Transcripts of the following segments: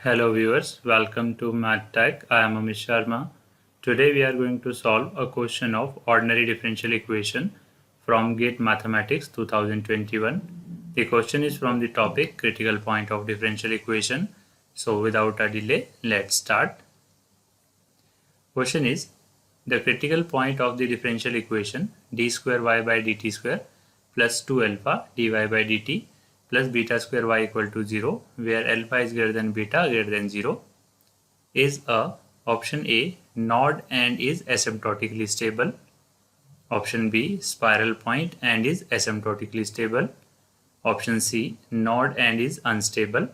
Hello viewers, welcome to Math Tech. I am Amit Sharma. Today we are going to solve a question of ordinary differential equation from GATE Mathematics 2021. The question is from the topic critical point of differential equation. So without a delay, let's start. Question is the critical point of the differential equation d square y by dt square plus 2 alpha dy by dt plus beta square y equal to 0 where alpha is greater than beta greater than 0 is a option A node and is asymptotically stable, option B spiral point and is asymptotically stable, option C node and is unstable,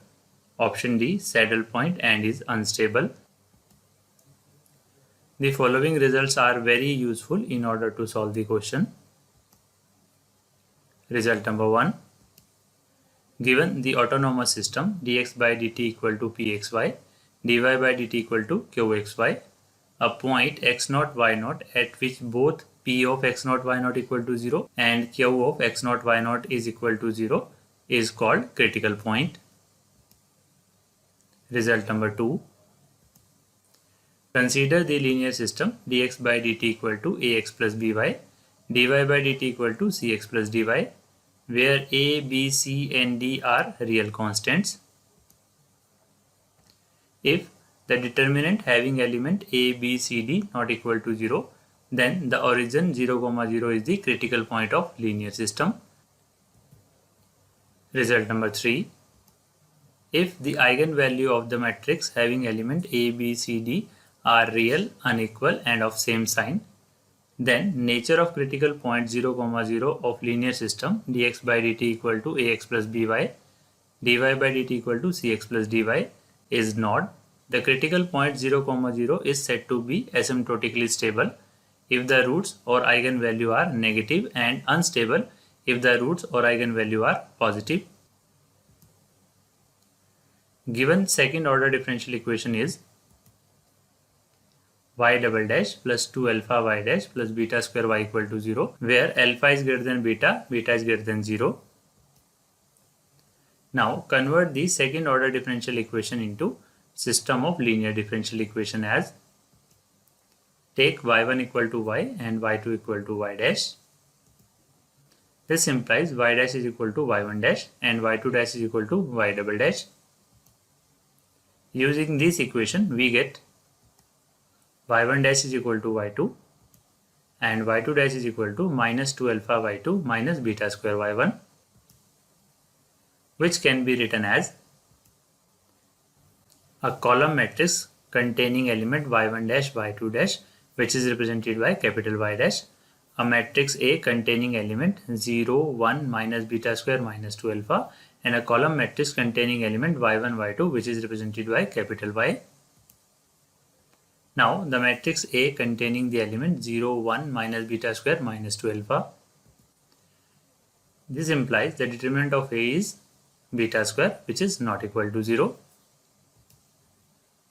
option D saddle point and is unstable. The following results are very useful in order to solve the question. Result number 1. Given the autonomous system dx by dt equal to pxy, dy by dt equal to qxy, a point x0 y0 at which both p of x0 y0 equal to 0 and q of x0 y0 is equal to 0 is called critical point. Result number 2. Consider the linear system dx by dt equal to ax plus by, dy by dt equal to cx plus dy, where a, b, c and d are real constants. If the determinant having element a, b, c, d not equal to 0, then the origin 0, 0 is the critical point of linear system. Result number 3. If the eigenvalue of the matrix having element a, b, c, d are real, unequal and of same sign, then nature of critical point 0, 0 of linear system dx by dt equal to ax plus by, dy by dt equal to cx plus dy is not. The critical point 0, 0 is said to be asymptotically stable if the roots or eigenvalue are negative and unstable if the roots or eigenvalue are positive. Given second order differential equation is y double dash plus 2 alpha y dash plus beta square y equal to 0, where alpha is greater than beta, beta is greater than 0. Now convert the second order differential equation into system of linear differential equation as take y1 equal to y and y2 equal to y dash. This implies y dash is equal to y1 dash and y2 dash is equal to y double dash. Using this equation we get y1 dash is equal to y2 and y2 dash is equal to minus 2 alpha y2 minus beta square y1, which can be written as a column matrix containing element y1 dash y2 dash which is represented by capital Y dash, a matrix A containing element 0 1 minus beta square minus 2 alpha, and a column matrix containing element y1 y2 which is represented by capital Y. Now the matrix A containing the element 0 1 minus beta square minus 2 alpha. This implies the determinant of A is beta square which is not equal to 0.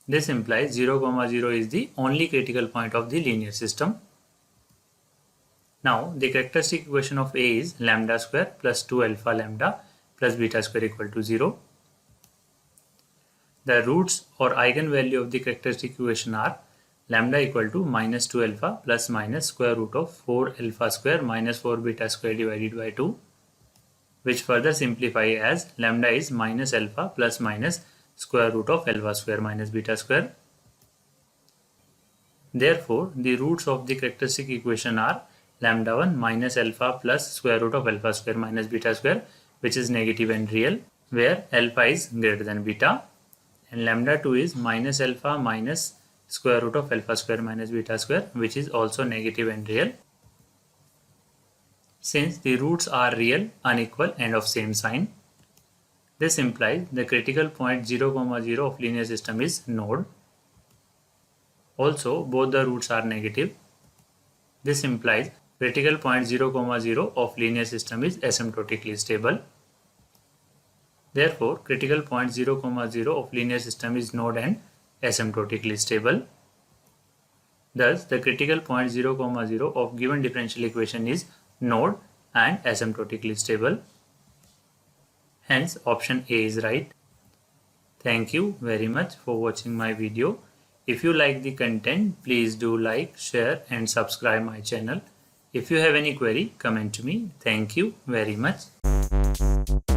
This implies 0, 0 is the only critical point of the linear system. Now the characteristic equation of A is lambda square plus 2 alpha lambda plus beta square equal to 0. The roots or eigenvalue of the characteristic equation are lambda equal to minus 2 alpha plus minus square root of 4 alpha square minus 4 beta square divided by 2, which further simplify as lambda is minus alpha plus minus square root of alpha square minus beta square. Therefore, the roots of the characteristic equation are lambda 1 minus alpha plus square root of alpha square minus beta square, which is negative and real, where alpha is greater than beta, and lambda 2 is minus alpha minus square root of alpha square minus beta square, which is also negative and real. Since the roots are real, unequal and of same sign, this implies the critical point 0, 0 of linear system is node. Also, both the roots are negative. This implies critical point 0, 0 of linear system is asymptotically stable. Therefore, critical point 0, 0 of linear system is node and asymptotically stable. Thus, the critical point 0, 0 of given differential equation is node and asymptotically stable. Hence, option A is right. Thank you very much for watching my video. If you like the content, please do like, share and subscribe my channel. If you have any query, comment to me. Thank you very much.